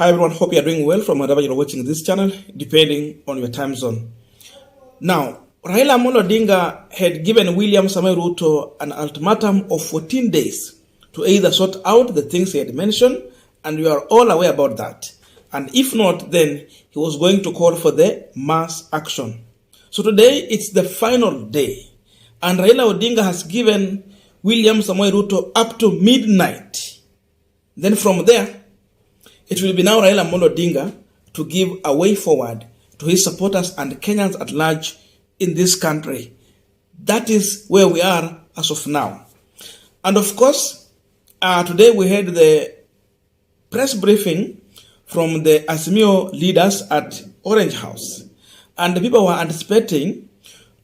Hi everyone, hope you are doing well from wherever you're watching this channel, depending on your time zone. Now, Raila Amolo Odinga had given William Samoei Ruto an ultimatum of 14 days to either sort out the things he had mentioned, and we are all aware about that. And if not, then he was going to call for the mass action. So today, it's the final day, and Raila Odinga has given William Samoei Ruto up to midnight. Then from there, it will be now Raila Amolo Odinga to give a way forward to his supporters and Kenyans at large in this country. That is where we are as of now. And of course, today we had the press briefing from the Azimio leaders at Orange House. And the people were anticipating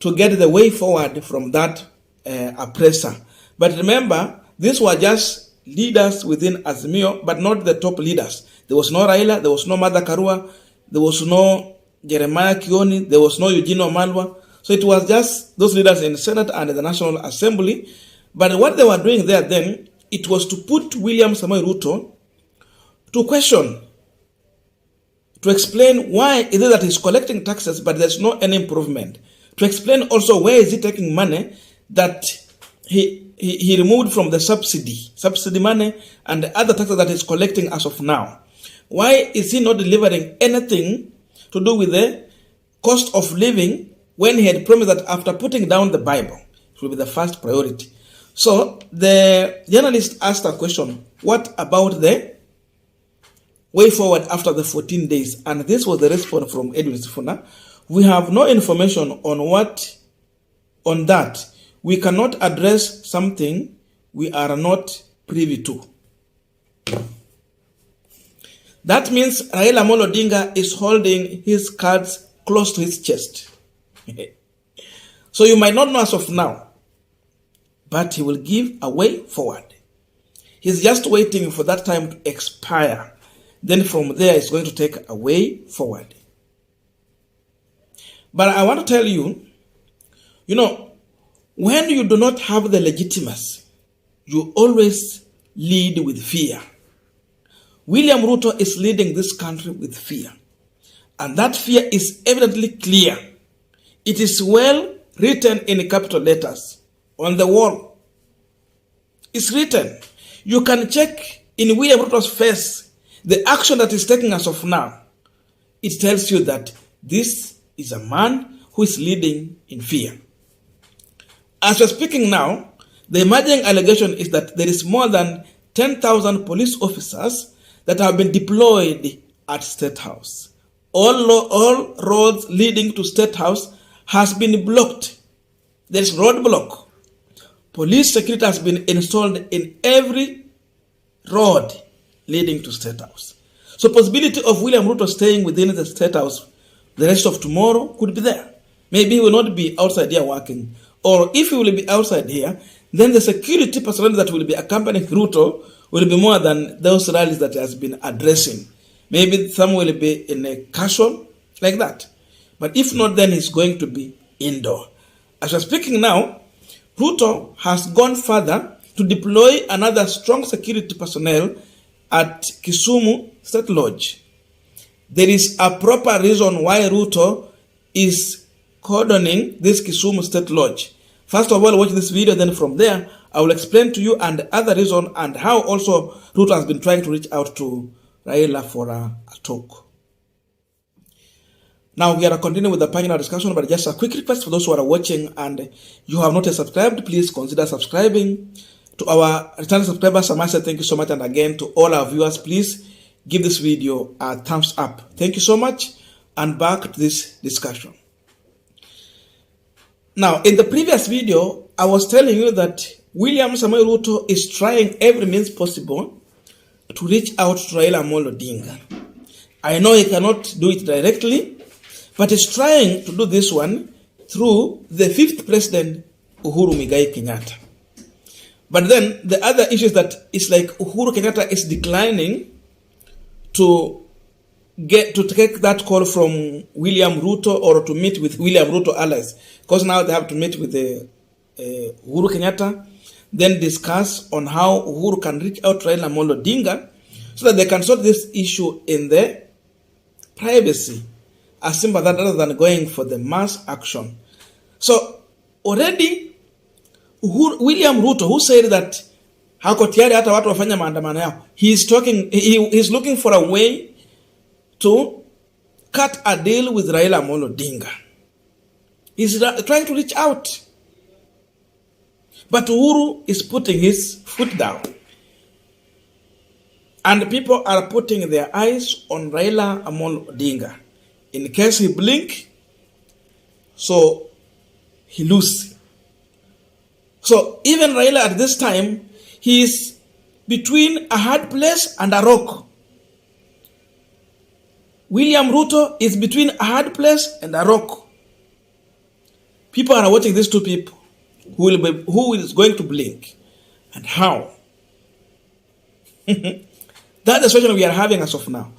to get the way forward from that oppressor. But remember, these were just leaders within Azimio, but not the top leaders. There was no Raila, there was no Martha Karua, there was no Jeremiah Kioni, there was no Eugene Wamalwa. So it was just those leaders in the Senate and the National Assembly. But what they were doing there then, it was to put William Samoei Ruto to question, to explain why is it that he's collecting taxes but there's no any improvement. To explain also where is he taking money that he removed from the subsidy money and the other taxes that he's collecting as of now. Why is he not delivering anything to do with the cost of living when he had promised that after putting down the Bible, it will be the first priority? So the journalist asked a question, what about the way forward after the 14 days? And this was the response from Edwin Sifuna. We have no information on that. We cannot address something we are not privy to. That means Raila Amolo Odinga is holding his cards close to his chest. So you might not know as of now, but he will give a way forward. He's just waiting for that time to expire. Then from there, he's going to take a way forward. But I want to tell you, when you do not have the legitimacy, you always lead with fear. William Ruto is leading this country with fear. And that fear is evidently clear. It is well written in capital letters on the wall. It's written. You can check in William Ruto's face the action that is taking as of now. It tells you that this is a man who is leading in fear. As we're speaking now, the emerging allegation is that there is more than 10,000 police officers that have been deployed at State House. All roads leading to State House has been blocked. There is roadblock. Police security has been installed in every road leading to State House. So possibility of William Ruto staying within the State House the rest of tomorrow could be there. Maybe he will not be outside here working. Or if he will be outside here, then the security personnel that will be accompanying Ruto will be more than those rallies that he has been addressing. Maybe some will be in a casual, like that. But if not, then he's going to be indoor. As we're speaking now, Ruto has gone further to deploy another strong security personnel at Kisumu State Lodge. There is a proper reason why Ruto is cordoning this Kisumu State Lodge. First of all, watch this video, then from there, I will explain to you and other reason and how also Ruto has been trying to reach out to Raila for a talk. Now, we are continuing with the panel discussion, but just a quick request for those who are watching and you have not yet subscribed, please consider subscribing. To our returning subscribers, I must say thank you so much. And again, to all our viewers, please give this video a thumbs up. Thank you so much. And back to this discussion. Now, in the previous video, I was telling you that William Samoei Ruto is trying every means possible to reach out to Raila Amolo Odinga. I know he cannot do it directly, but he's trying to do this one through the 5th president, Uhuru Muigai Kenyatta. But then the other issue is that it's like Uhuru Kenyatta is declining to take that call from William Ruto or to meet with William Ruto allies. Because now they have to meet with Uhuru Kenyatta, then discuss on how Uhuru can reach out to Raila Amolo Odinga so that they can sort this issue in the privacy, as simple as that, rather than going for the mass action. So already William Ruto, who said that hako tayari hata watu wafanya maandamano yao, he's looking for a way to cut a deal with Raila Amolo Odinga. He's trying to reach out. But Uhuru is putting his foot down. And people are putting their eyes on Raila Amolo Odinga. In case he blink, so he lose. So even Raila at this time, he is between a hard place and a rock. William Ruto is between a hard place and a rock. People are watching these two people. Who is going to blink and how? That's the situation we are having as of now.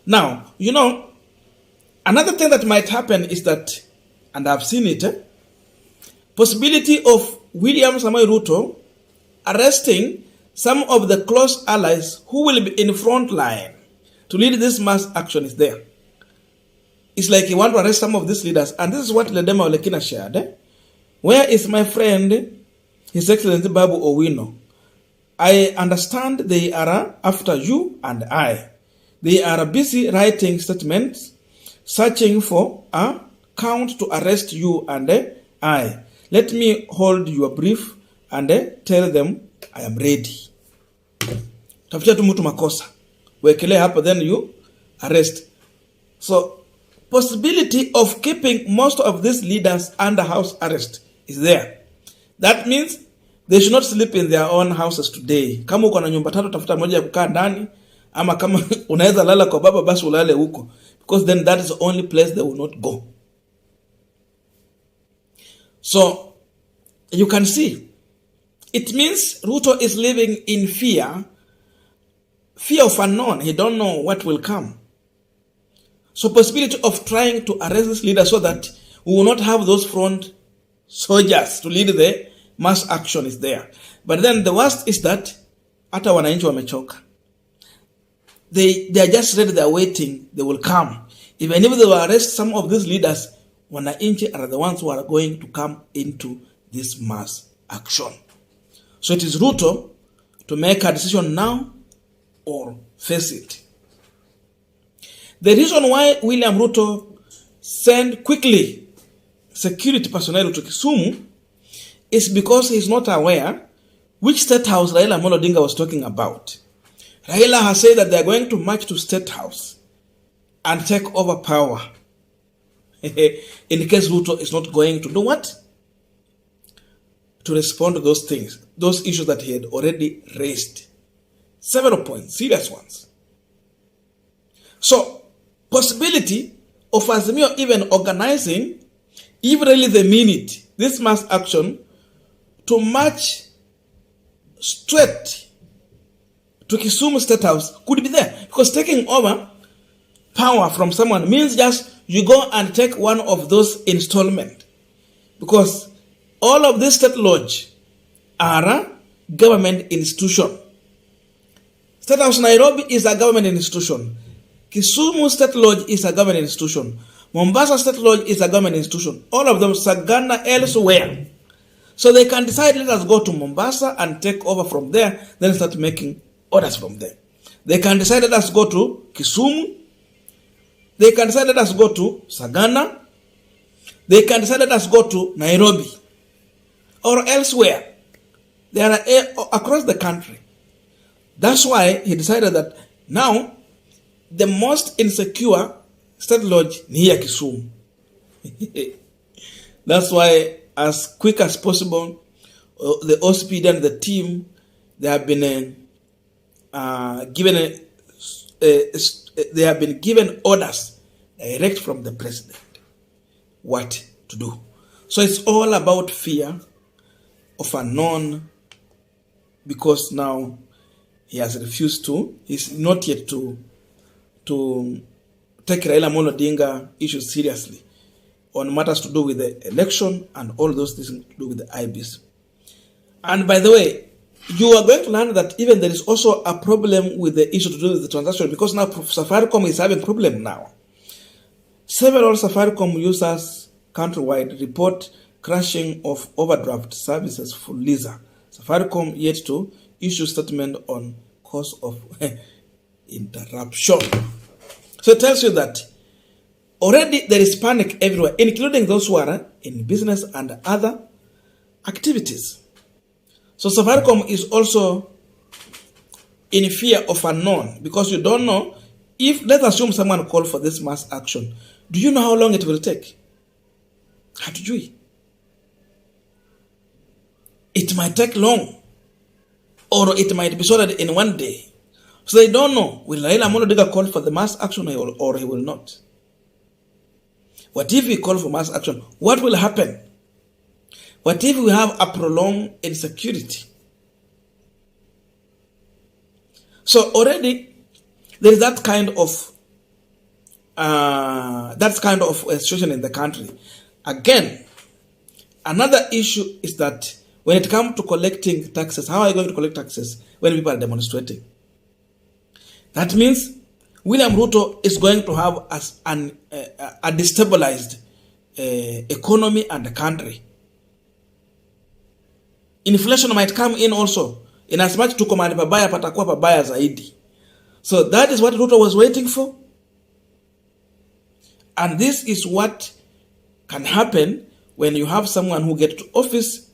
Now, another thing that might happen is that, and I've seen it, possibility of William Samoei Ruto arresting some of the close allies who will be in front line to lead this mass action is there. It's like you want to arrest some of these leaders, and this is what Ledema Olekina shared. Where is my friend, His Excellency Babu Owino? I understand they are after you and I. They are busy writing statements, searching for a count to arrest you and I. Let me hold your brief and tell them I am ready. Tafutia tu mtu makosa. Wekele hapa, then you arrest. So, possibility of keeping most of these leaders under house arrest is there. That means they should not sleep in their own houses today. Kama uko na nyumba tatu, tafuta moja ya kukaa ndani, ama kama unaweza lala kwa baba, basi ulale huko, because then that is the only place they will not go. So you can see it means Ruto is living in fear of unknown. He don't know what will come. So possibility of trying to arrest this leader so that we will not have those front soldiers to lead the mass action is there. But then the worst is that hata wananchi wamechoka. They are just ready, they are waiting, they will come. Even if they will arrest some of these leaders, wananchi are the ones who are going to come into this mass action. So it is Ruto to make a decision now or face it. The reason why William Ruto sent quickly security personnel to Kisumu is because he's not aware which state house Raila Amolo Odinga was talking about. Raila has said that they are going to march to state house and take over power. In case Ruto is not going to do what? To respond to those things, those issues that he had already raised. Several points, serious ones. So, possibility of Azimio even organizing, even really the minute, this mass action to march straight to Kisumu State House could be there. Because taking over power from someone means just you go and take one of those installments. Because all of these state lodge are a government institution. State House Nairobi is a government institution. Kisumu State Lodge is a government institution. Mombasa State Lodge is a government institution. All of them, Sagana, elsewhere. So they can decide, let us go to Mombasa and take over from there, then start making orders from there. They can decide, let us go to Kisumu. They can decide, let us go to Sagana. They can decide, let us go to Nairobi or elsewhere. They are across the country. That's why he decided that now the most insecure state lodge near Kisumu. That's why, as quick as possible, the OSPD and the team, they have been given orders direct from the president what to do. So it's all about fear of unknown, because now he has refused to, he's not yet to take Raila Amolo Odinga issues seriously on matters to do with the election and all those things to do with the IBs. And by the way, you are going to learn that even there is also a problem with the issue to do with the transaction, because now Safaricom is having a problem now. Several Safaricom users countrywide report crashing of overdraft services for Lisa. Safaricom yet to issue statement on cause of interruption. So it tells you that already there is panic everywhere, including those who are in business and other activities. So Safaricom is also in fear of unknown, because you don't know if, let's assume someone called for this mass action. Do you know how long it will take? Hatujui. It might take long, or it might be sorted in one day. So they don't know, will Raila Amolo Odinga call for the mass action or he will not? What if we call for mass action? What will happen? What if we have a prolonged insecurity? So already there is that kind of situation in the country. Again, another issue is that when it comes to collecting taxes, how are you going to collect taxes when people are demonstrating? That means William Ruto is going to have a destabilized economy and the country. Inflation might come in also, in as much tuko mahali pabaya patakuwa pabaya zaidi. So that is what Ruto was waiting for. And this is what can happen when you have someone who gets to office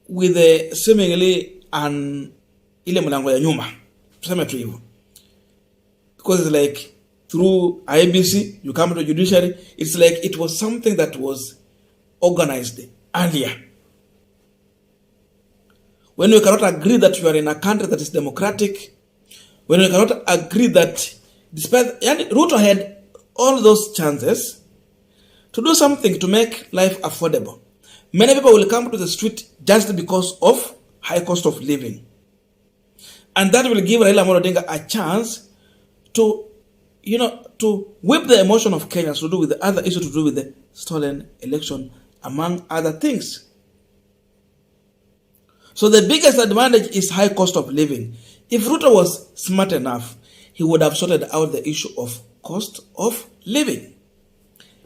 with a seemingly ile mlango ya nyuma. Tuseme tu hivyo. Because it's like through IBC, you come to judiciary, it's like it was something that was organized earlier. When we cannot agree that you are in a country that is democratic, when we cannot agree that, despite Ruto had all those chances to do something to make life affordable. Many people will come to the street just because of high cost of living. And that will give Raila Amolo Odinga a chance to, to whip the emotion of Kenyans to do with the other issue to do with the stolen election, among other things. So the biggest advantage is high cost of living. If Ruto was smart enough, he would have sorted out the issue of cost of living.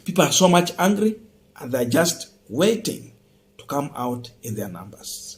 People are so much angry and they're just waiting to come out in their numbers.